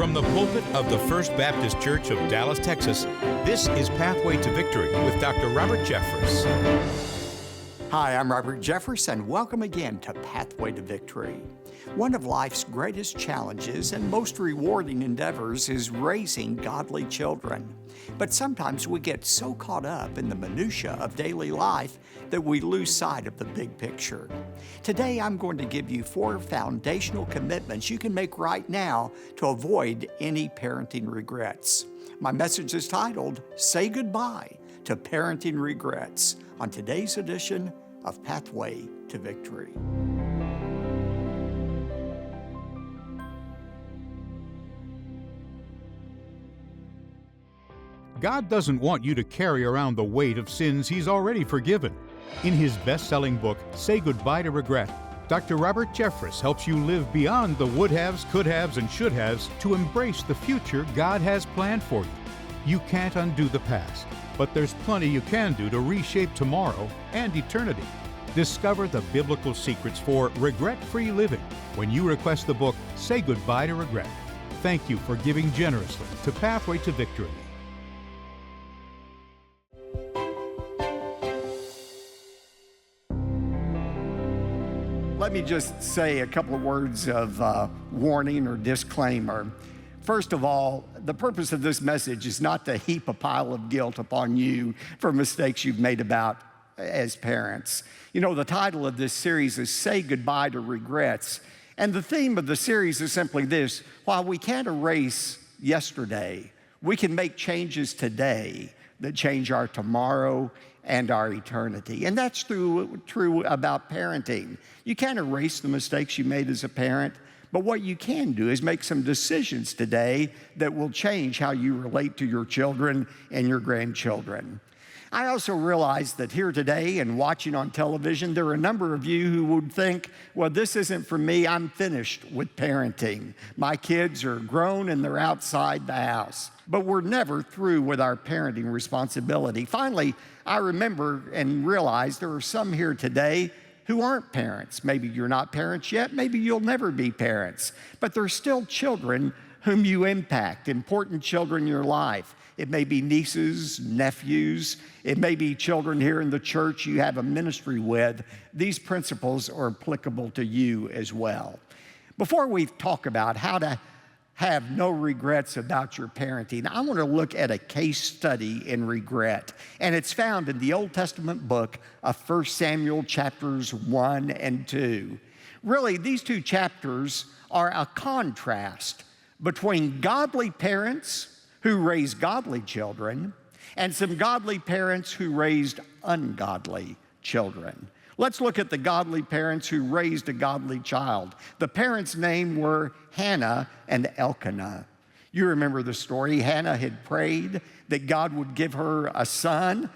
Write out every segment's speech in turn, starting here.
From the pulpit of the First Baptist Church of Dallas, Texas, this is Pathway to Victory with Dr. Robert Jeffress. Hi, I'm Robert Jeffress, and welcome again to Pathway to Victory. One of life's greatest challenges and most rewarding endeavors is raising godly children. But sometimes we get so caught up in the minutia of daily life that we lose sight of the big picture. Today, I'm going to give you 4 foundational commitments you can make right now to avoid any parenting regrets. My message is titled, Say Goodbye to Parenting Regrets, on today's edition of Pathway to Victory. God doesn't want you to carry around the weight of sins He's already forgiven. In his best-selling book, Say Goodbye to Regret, Dr. Robert Jeffress helps you live beyond the would-haves, could-haves, and should-haves to embrace the future God has planned for you. You can't undo the past, but there's plenty you can do to reshape tomorrow and eternity. Discover the biblical secrets for regret-free living when you request the book, Say Goodbye to Regret. Thank you for giving generously to Pathway to Victory. Let me just say a couple of words of warning or disclaimer. First of all, the purpose of this message is not to heap a pile of guilt upon you for mistakes you've made about as parents. You know, the title of this series is Say Goodbye to Regrets. And the theme of the series is simply this: while we can't erase yesterday, we can make changes today that change our tomorrow and our eternity. And that's true about parenting. You can't erase the mistakes you made as a parent, but what you can do is make some decisions today that will change how you relate to your children and your grandchildren. I also realize that here today and watching on television, there are a number of you who would think, well, this isn't for me, I'm finished with parenting. My kids are grown and they're outside the house. But we're never through with our parenting responsibility. Finally, I remember and realize there are some here today who aren't parents. Maybe you're not parents yet, maybe you'll never be parents, but they're still children whom you impact, important children in your life. It may be nieces, nephews. It may be children here in the church you have a ministry with. These principles are applicable to you as well. Before we talk about how to have no regrets about your parenting, I want to look at a case study in regret. And it's found in the Old Testament book of 1 Samuel chapters 1 and 2. Really, these 2 chapters are a contrast between godly parents who raised godly children and some godly parents who raised ungodly children. Let's look at the godly parents who raised a godly child. The parents' names were Hannah and Elkanah. You remember the story. Hannah had prayed that God would give her a son,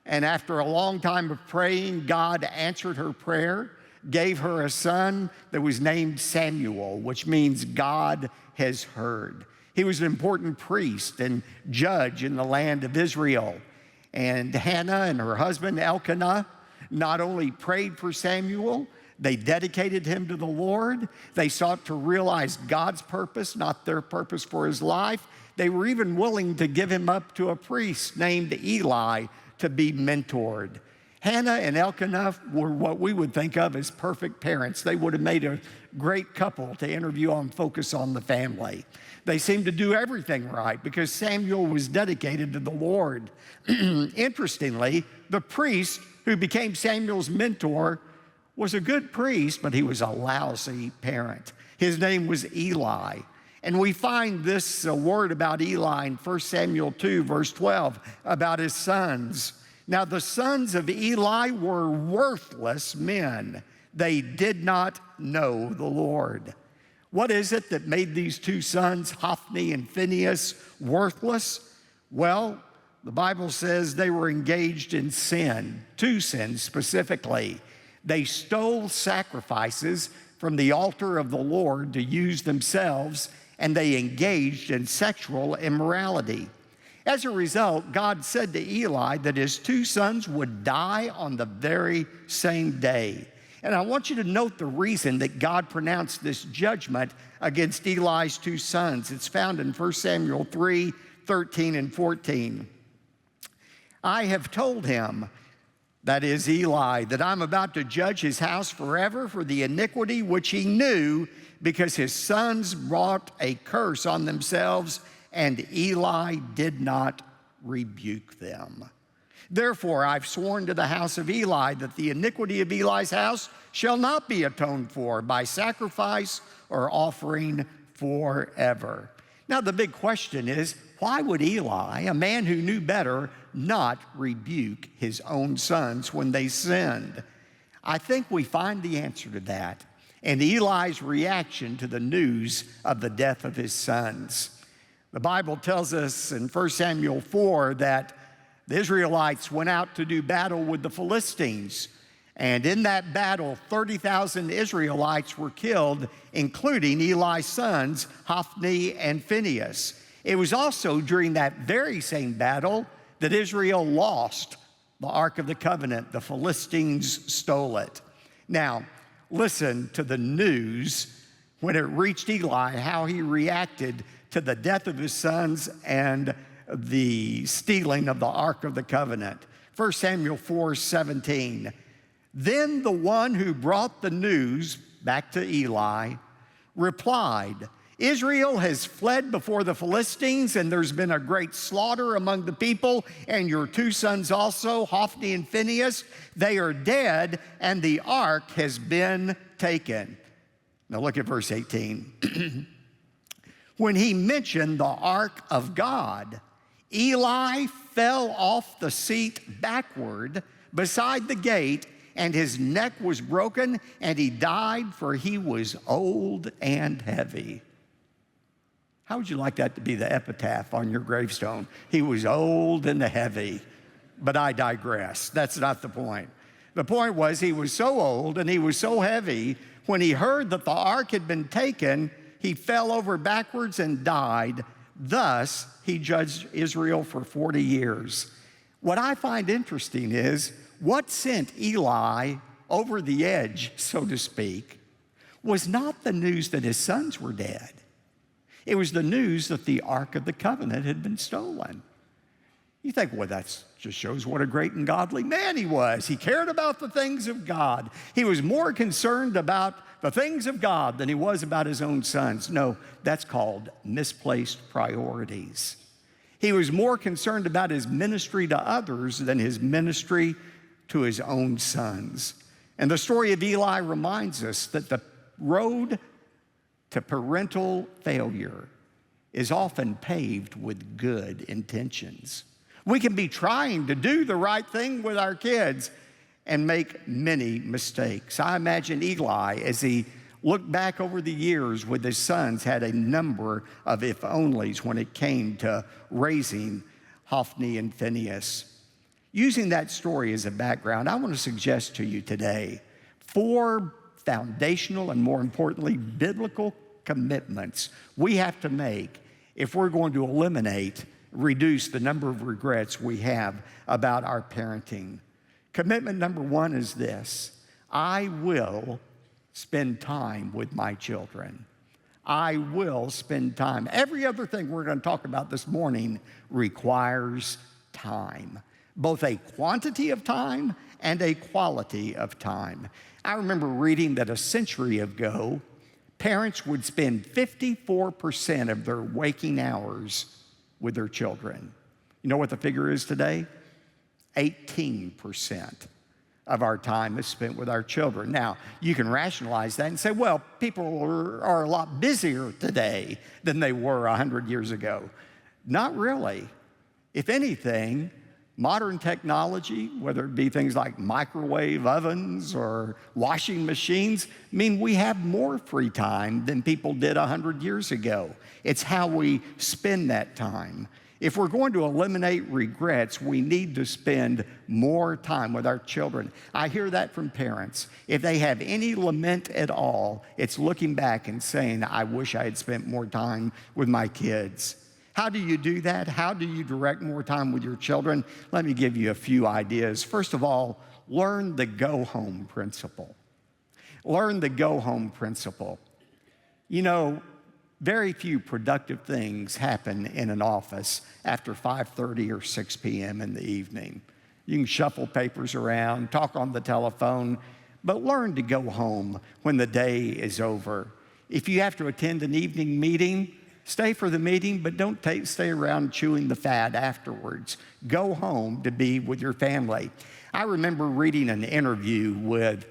and after a long time of praying, God answered her prayer, gave her a son that was named Samuel, which means God has heard. He was an important priest and judge in the land of Israel. And Hannah and her husband Elkanah not only prayed for Samuel, they dedicated him to the Lord. They sought to realize God's purpose, not their purpose for his life. They were even willing to give him up to a priest named Eli to be mentored. Hannah and Elkanah were what we would think of as perfect parents. They would have made a great couple to interview on Focus on the Family. They seemed to do everything right because Samuel was dedicated to the Lord. Interestingly, the priest who became Samuel's mentor was a good priest, but he was a lousy parent. His name was Eli. And we find this word about Eli in 1 Samuel 2, verse 12, about his sons. Now the sons of Eli were worthless men. They did not know the Lord. What is it that made these 2 sons, Hophni and Phinehas, worthless? Well, the Bible says they were engaged in sin, 2 sins specifically. They stole sacrifices from the altar of the Lord to use themselves, and they engaged in sexual immorality. As a result, God said to Eli that his 2 sons would die on the very same day. And I want you to note the reason that God pronounced this judgment against Eli's two sons. It's found in 1 Samuel 3, 13 and 14. I have told him, that is Eli, that I'm about to judge his house forever for the iniquity which he knew, because his sons brought a curse on themselves, and Eli did not rebuke them. Therefore, I've sworn to the house of Eli that the iniquity of Eli's house shall not be atoned for by sacrifice or offering forever. Now, the big question is, why would Eli, a man who knew better, not rebuke his own sons when they sinned? I think we find the answer to that in Eli's reaction to the news of the death of his sons. The Bible tells us in 1 Samuel 4 that the Israelites went out to do battle with the Philistines. And in that battle, 30,000 Israelites were killed, including Eli's sons, Hophni and Phinehas. It was also during that very same battle that Israel lost the Ark of the Covenant. The Philistines stole it. Now, listen to the news when it reached Eli, how he reacted to the death of his sons and the stealing of the Ark of the Covenant. 1 Samuel 4:17. Then the one who brought the news back to Eli replied, Israel has fled before the Philistines, and there's been a great slaughter among the people, and your two sons also, Hophni and Phinehas, they are dead, and the ark has been taken. Now look at verse 18. When he mentioned the ark of God, Eli fell off the seat backward beside the gate, and his neck was broken, and he died, for he was old and heavy. How would you like that to be the epitaph on your gravestone? He was old and heavy. But I digress. That's not the point. The point was he was so old and he was so heavy, when he heard that the ark had been taken, he fell over backwards and died. Thus, he judged Israel for 40 years. What I find interesting is what sent Eli over the edge, so to speak, was not the news that his sons were dead. It was the news that the Ark of the Covenant had been stolen. You think, well, that just shows what a great and godly man he was. He cared about the things of God. He was more concerned about the things of God than he was about his own sons. No, that's called misplaced priorities. He was more concerned about his ministry to others than his ministry to his own sons. And the story of Eli reminds us that the road to parental failure is often paved with good intentions. We can be trying to do the right thing with our kids and make many mistakes. I imagine Eli, as he looked back over the years with his sons, had a number of if-onlys when it came to raising Hophni and Phinehas. Using that story as a background, I want to suggest to you today 4 foundational and, more importantly, biblical commitments we have to make if we're going to reduce the number of regrets we have about our parenting. Commitment number 1 is this: I will spend time with my children. I will spend time. Every other thing we're going to talk about this morning requires time, both a quantity of time and a quality of time. I remember reading that a century ago, parents would spend 54% of their waking hours with their children. You know what the figure is today? 18% of our time is spent with our children. Now, you can rationalize that and say, well, people are a lot busier today than they were 100 years ago. Not really. If anything, modern technology, whether it be things like microwave ovens or washing machines, mean we have more free time than people did 100 years ago. It's how we spend that time. If we're going to eliminate regrets, we need to spend more time with our children. I hear that from parents. If they have any lament at all, it's looking back and saying, I wish I had spent more time with my kids. How do you do that? How do you direct more time with your children? Let me give you a few ideas. First of all, learn the go-home principle. Learn the go-home principle. You know, very few productive things happen in an office after 5:30 or 6 p.m. in the evening. You can shuffle papers around, talk on the telephone, but learn to go home when the day is over. If you have to attend an evening meeting, stay for the meeting, but don't stay around chewing the fat afterwards. Go home to be with your family. I remember reading an interview with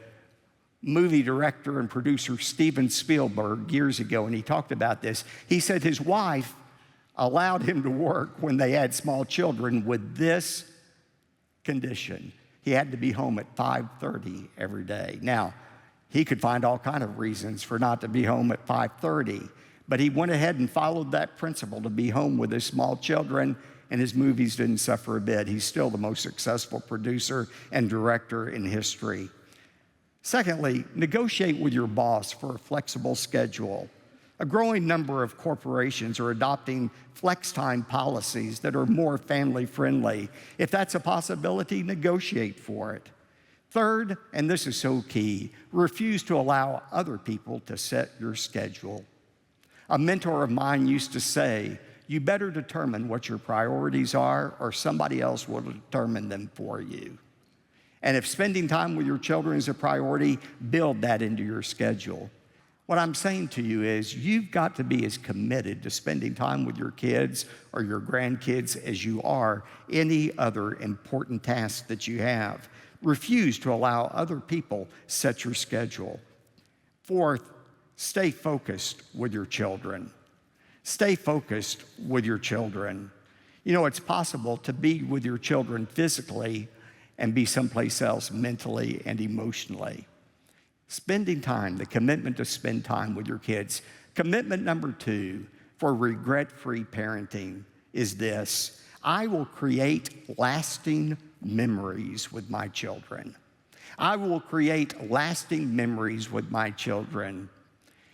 movie director and producer Steven Spielberg years ago, and he talked about this. He said his wife allowed him to work when they had small children with this condition. He had to be home at 5:30 every day. Now, he could find all kinds of reasons for not to be home at 5:30, but he went ahead and followed that principle to be home with his small children, and his movies didn't suffer a bit. He's still the most successful producer and director in history. Secondly, negotiate with your boss for a flexible schedule. A growing number of corporations are adopting flex time policies that are more family friendly. If that's a possibility, negotiate for it. Third, and this is so key, refuse to allow other people to set your schedule. A mentor of mine used to say, you better determine what your priorities are, or somebody else will determine them for you. And if spending time with your children is a priority, build that into your schedule. What I'm saying to you is you've got to be as committed to spending time with your kids or your grandkids as you are any other important task that you have. Refuse to allow other people set your schedule. Fourth, stay focused with your children. Stay focused with your children. You know, it's possible to be with your children physically and be someplace else mentally and emotionally. Spending time, the commitment to spend time with your kids. Commitment number 2 for regret-free parenting is this: I will create lasting memories with my children. I will create lasting memories with my children.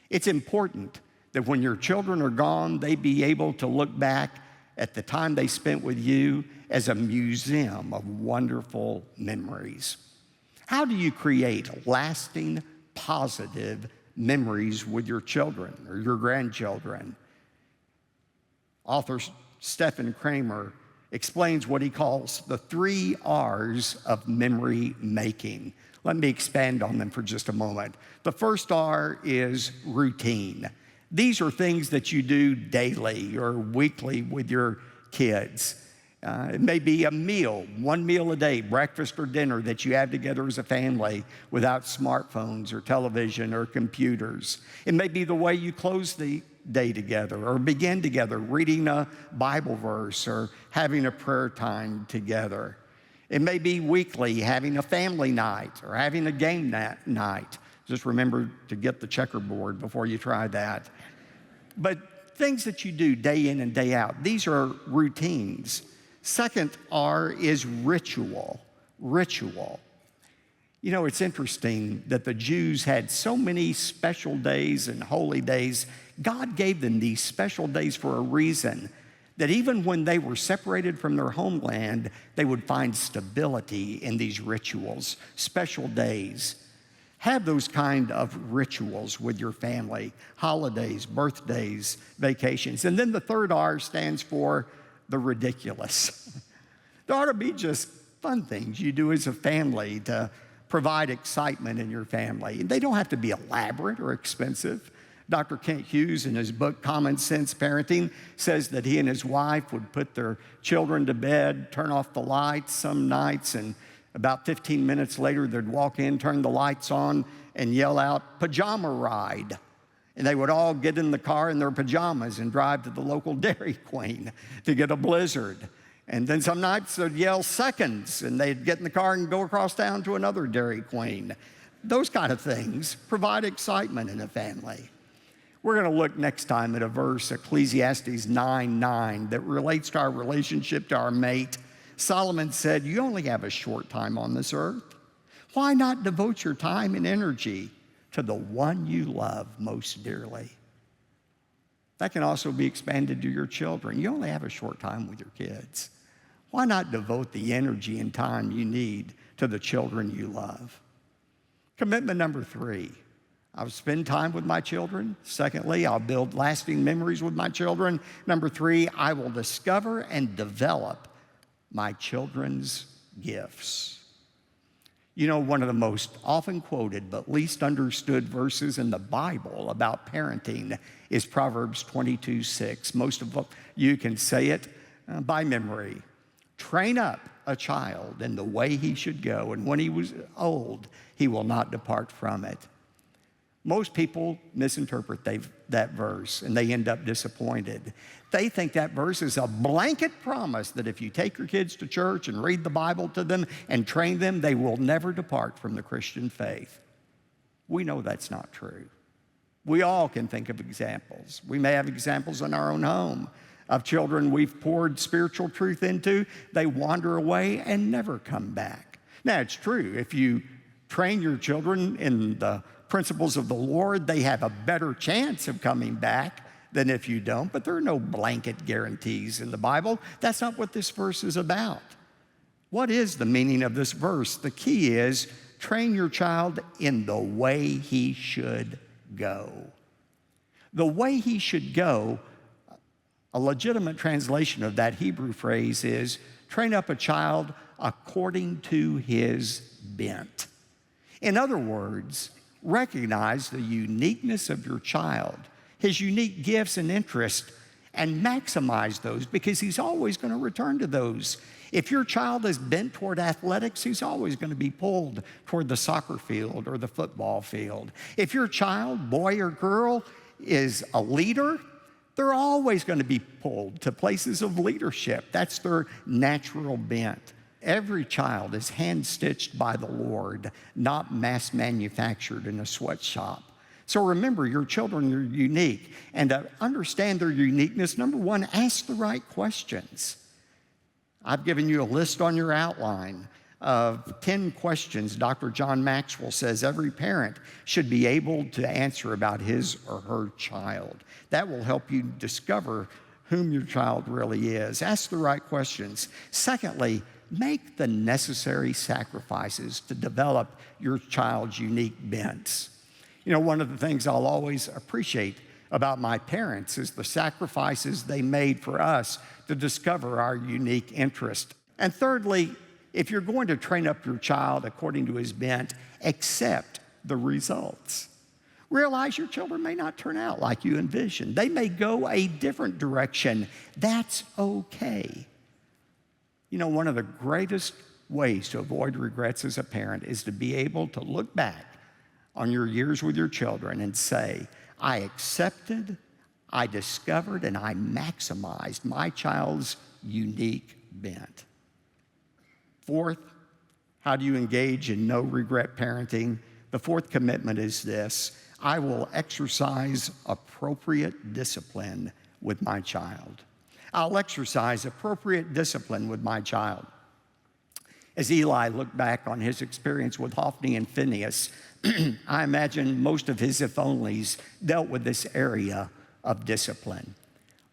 It's important that when your children are gone, they be able to look back at the time they spent with you as a museum of wonderful memories. How do you create lasting, positive memories with your children or your grandchildren? Author Stephen Kramer explains what he calls the 3 R's of memory making. Let me expand on them for just a moment. The first R is routine. These are things that you do daily or weekly with your kids. It may be a meal, 1 meal a day, breakfast or dinner, that you have together as a family without smartphones or television or computers. It may be the way you close the day together or begin together, reading a Bible verse or having a prayer time together. It may be weekly, having a family night or having a game night. Just remember to get the checkerboard before you try that. But things that you do day in and day out, these are routines. Second R is ritual. Ritual. You know, it's interesting that the Jews had so many special days and holy days. God gave them these special days for a reason, that even when they were separated from their homeland, they would find stability in these rituals, special days. Have those kind of rituals with your family, holidays, birthdays, vacations. And then the third R stands for the ridiculous. There ought to be just fun things you do as a family to provide excitement in your family. They don't have to be elaborate or expensive. Dr. Kent Hughes, in his book, Common Sense Parenting, says that he and his wife would put their children to bed, turn off the lights some nights, and about 15 minutes later, they'd walk in, turn the lights on, and yell out, "Pajama ride." And they would all get in the car in their pajamas and drive to the local Dairy Queen to get a Blizzard. And then some nights they'd yell seconds, and they'd get in the car and go across town to another Dairy Queen. Those kind of things provide excitement in a family. We're going to look next time at a verse, Ecclesiastes 9:9, that relates to our relationship to our mate. Solomon said, "You only have a short time on this earth. Why not devote your time and energy to the one you love most dearly?" That can also be expanded to your children. You only have a short time with your kids. Why not devote the energy and time you need to the children you love? Commitment number 3. I'll spend time with my children. Secondly, I'll build lasting memories with my children. Number three, I will discover and develop my children's gifts. You know, one of the most often quoted but least understood verses in the Bible about parenting is Proverbs 22:6. Most of you can say it by memory. Train up a child in the way he should go, and when he was old, he will not depart from it. Most people misinterpret that verse, and they end up disappointed. They think that verse is a blanket promise that if you take your kids to church and read the Bible to them and train them, they will never depart from the Christian faith. We know that's not true. We all can think of examples. We may have examples in our own home of children we've poured spiritual truth into. They wander away and never come back. Now, it's true, if you train your children in the principles of the Lord, they have a better chance of coming back than if you don't, but there are no blanket guarantees in the Bible. That's not what this verse is about. What is the meaning of this verse? The key is train your child in the way he should go. The way he should go, a legitimate translation of that Hebrew phrase is train up a child according to his bent. In other words, recognize the uniqueness of your child, his unique gifts and interests, and maximize those because he's always going to return to those. If your child is bent toward athletics, he's always going to be pulled toward the soccer field or the football field. If your child, boy or girl, is a leader, they're always going to be pulled to places of leadership. That's their natural bent. Every child is hand-stitched by the Lord, not mass-manufactured in a sweatshop. So remember, your children are unique. And to understand their uniqueness, number one, ask the right questions. I've given you a list on your outline of 10 questions Dr. John Maxwell says every parent should be able to answer about his or her child. That will help you discover whom your child really is. Ask the right questions. Secondly, make the necessary sacrifices to develop your child's unique bents. You know, one of the things I'll always appreciate about my parents is the sacrifices they made for us to discover our unique interest. And thirdly, if you're going to train up your child according to his bent, accept the results. Realize your children may not turn out like you envisioned. They may go a different direction. That's okay. You know, one of the greatest ways to avoid regrets as a parent is to be able to look back on your years with your children and say, I accepted, I discovered, and I maximized my child's unique bent. Fourth, how do you engage in no regret parenting? The fourth commitment is this: I will exercise appropriate discipline with my child. I'll exercise appropriate discipline with my child. As Eli looked back on his experience with Hophni and Phinehas, I imagine most of his if-onlys dealt with this area of discipline.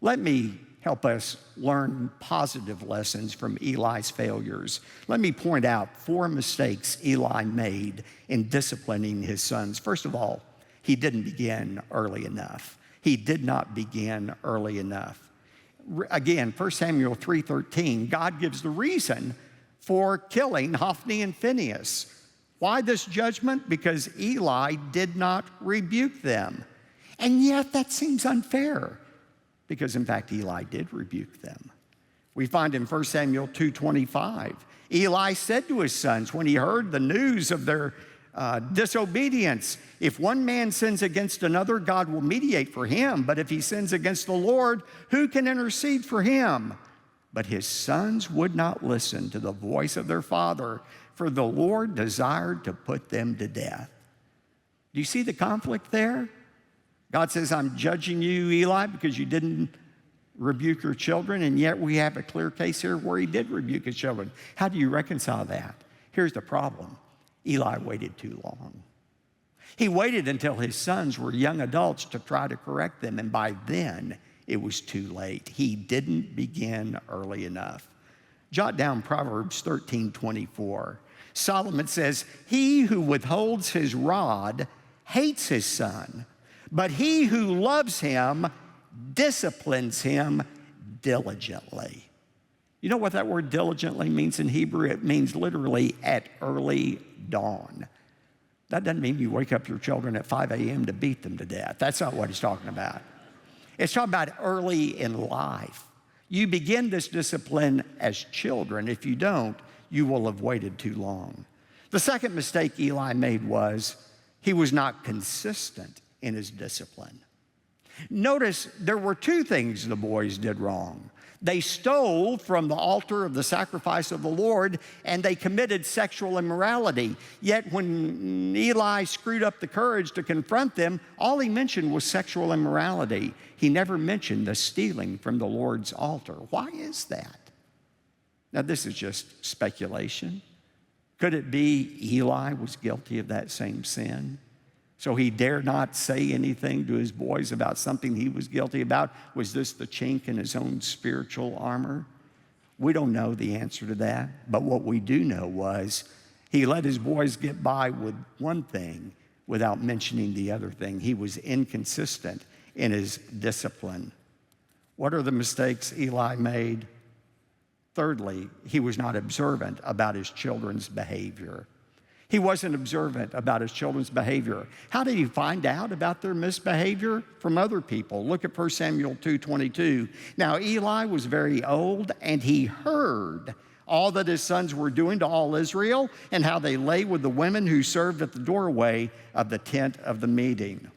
Let me help us learn positive lessons from Eli's failures. Let me point out 4 mistakes Eli made in disciplining his sons. First of all, he didn't begin early enough. He did not begin early enough. Again, 1 Samuel 3:13, God gives the reason for killing Hophni and Phinehas. Why this judgment? Because Eli did not rebuke them. And yet that seems unfair, because in fact Eli did rebuke them. We find in 1 Samuel 2:25, Eli said to his sons when he heard the news of their disobedience, if one man sins against another, God will mediate for him. But if he sins against the Lord, who can intercede for him? But his sons would not listen to the voice of their father, for the Lord desired to put them to death. Do you see the conflict there? God says, I'm judging you, Eli, because you didn't rebuke your children, and yet we have a clear case here where he did rebuke his children. How do you reconcile that? Here's the problem. Eli waited too long. He waited until his sons were young adults to try to correct them, and by then it was too late. He didn't begin early enough. Jot down Proverbs 13:24. Solomon says, he who withholds his rod hates his son, but he who loves him disciplines him diligently. You know what that word diligently means in Hebrew? It means literally at early dawn. That doesn't mean you wake up your children at 5 a.m. to beat them to death. That's not what he's talking about. It's talking about early in life. You begin this discipline as children. If you don't, you will have waited too long. The second mistake Eli made was he was not consistent in his discipline. Notice there were two things the boys did wrong. They stole from the altar of the sacrifice of the Lord, and they committed sexual immorality. Yet when Eli screwed up the courage to confront them, all he mentioned was sexual immorality. He never mentioned the stealing from the Lord's altar. Why is that? Now, this is just speculation. Could it be Eli was guilty of that same sin? So he dared not say anything to his boys about something he was guilty about? Was this the chink in his own spiritual armor? We don't know the answer to that, but what we do know was he let his boys get by with one thing without mentioning the other thing. He was inconsistent in his discipline. What are the mistakes Eli made? Thirdly, he was not observant about his children's behavior. He wasn't observant about his children's behavior. How did he find out about their misbehavior? From other people. Look at 1 Samuel 2:22. Now Eli was very old, and he heard all that his sons were doing to all Israel, and how they lay with the women who served at the doorway of the tent of the meeting.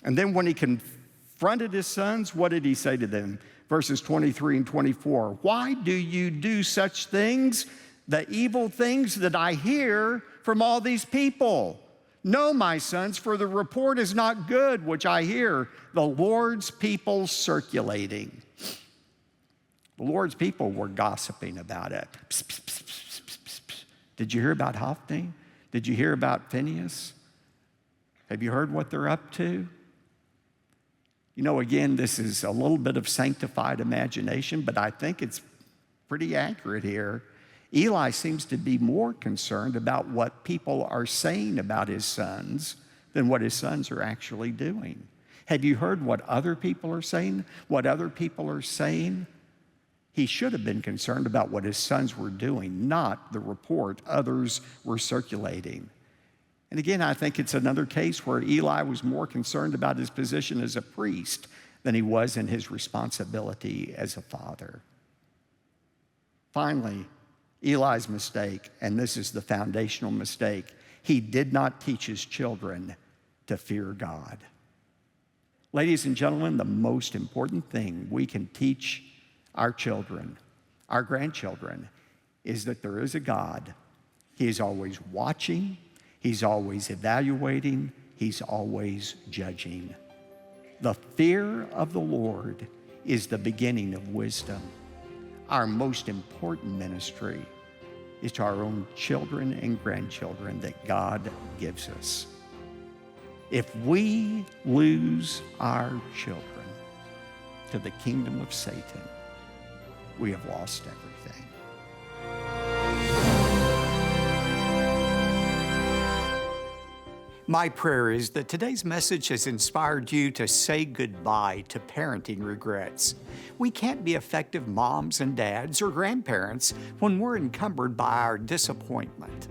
And then when he confronted his sons, what did he say to them? Verses 23 and 24. Why do you do such things, the evil things that I hear from all these people? No, my sons, for the report is not good, which I hear, the Lord's people circulating. The Lord's people were gossiping about it. Psst, psst, psst, psst, psst, psst, psst. Did you hear about Hophni? Did you hear about Phinehas? Have you heard what they're up to? You know, again, this is a little bit of sanctified imagination, but I think it's pretty accurate here. Eli seems to be more concerned about what people are saying about his sons than what his sons are actually doing. Have you heard what other people are saying? What other people are saying? He should have been concerned about what his sons were doing, not the report others were circulating. And again, I think it's another case where Eli was more concerned about his position as a priest than he was in his responsibility as a father. Finally, Eli's mistake, and this is the foundational mistake, he did not teach his children to fear God. Ladies and gentlemen, the most important thing we can teach our children, our grandchildren, is that there is a God. He is always watching, he's always evaluating, he's always judging. The fear of the Lord is the beginning of wisdom. Our most important ministry is to our own children and grandchildren that God gives us. If we lose our children to the kingdom of Satan, we have lost everything. My prayer is that today's message has inspired you to say goodbye to parenting regrets. We can't be effective moms and dads or grandparents when we're encumbered by our disappointment.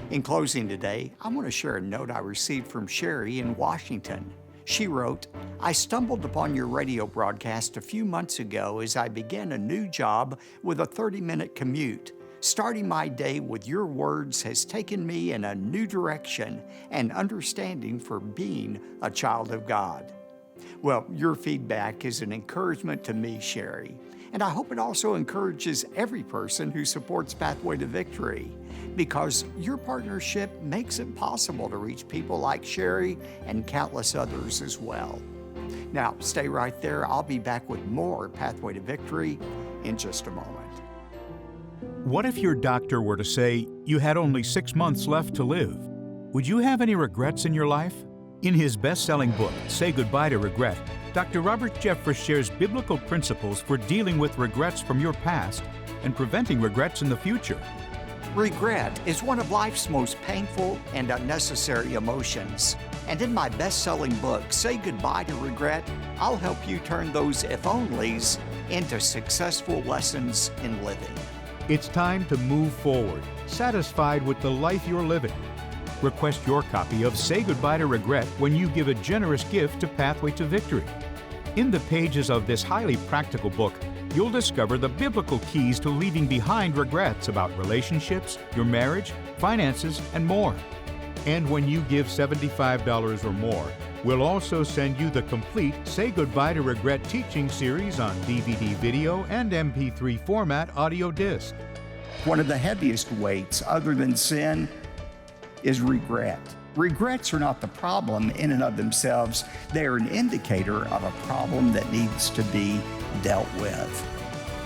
In closing today, I want to share a note I received from Sherry in Washington. She wrote, I stumbled upon your radio broadcast a few months ago as I began a new job with a 30-minute commute. Starting my day with your words has taken me in a new direction and understanding for being a child of God. Well, your feedback is an encouragement to me, Sherry, and I hope it also encourages every person who supports Pathway to Victory, because your partnership makes it possible to reach people like Sherry and countless others as well. Now, stay right there. I'll be back with more Pathway to Victory in just a moment. What if your doctor were to say you had only 6 months left to live? Would you have any regrets in your life? In his best-selling book, Say Goodbye to Regret, Dr. Robert Jeffress shares biblical principles for dealing with regrets from your past and preventing regrets in the future. Regret is one of life's most painful and unnecessary emotions. And in my best-selling book, Say Goodbye to Regret, I'll help you turn those if-onlys into successful lessons in living. It's time to move forward, satisfied with the life you're living. Request your copy of Say Goodbye to Regret when you give a generous gift to Pathway to Victory. In the pages of this highly practical book, you'll discover the biblical keys to leaving behind regrets about relationships, your marriage, finances, and more. And when you give $75 or more, we'll also send you the complete Say Goodbye to Regret teaching series on DVD video and MP3 format audio disc. One of the heaviest weights, other than sin, is regret. Regrets are not the problem in and of themselves. They are an indicator of a problem that needs to be dealt with.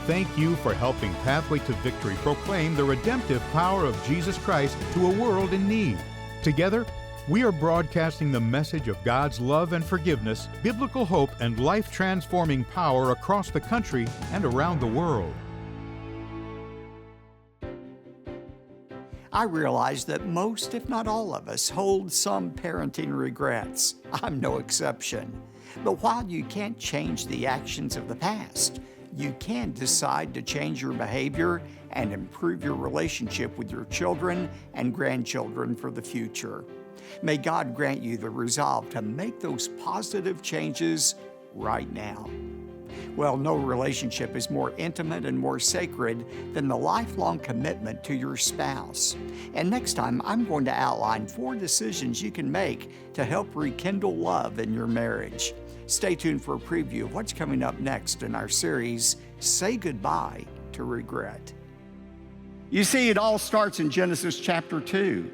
Thank you for helping Pathway to Victory proclaim the redemptive power of Jesus Christ to a world in need. Together, we are broadcasting the message of God's love and forgiveness, biblical hope, and life-transforming power across the country and around the world. I realize that most, if not all of us, hold some parenting regrets. I'm no exception. But while you can't change the actions of the past, you can decide to change your behavior and improve your relationship with your children and grandchildren for the future. May God grant you the resolve to make those positive changes right now. Well, no relationship is more intimate and more sacred than the lifelong commitment to your spouse. And next time, I'm going to outline 4 decisions you can make to help rekindle love in your marriage. Stay tuned for a preview of what's coming up next in our series, Say Goodbye to Regret. You see, it all starts in Genesis chapter 2.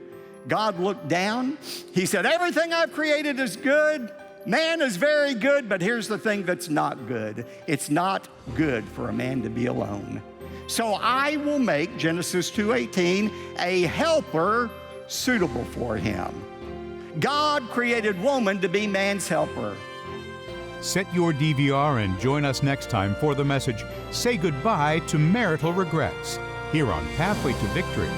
God looked down. He said, everything I've created is good. Man is very good, but here's the thing that's not good. It's not good for a man to be alone. So I will make, Genesis 2:18, a helper suitable for him. God created woman to be man's helper. Set your DVR and join us next time for the message, Say Goodbye to Marital Regrets, here on Pathway to Victory.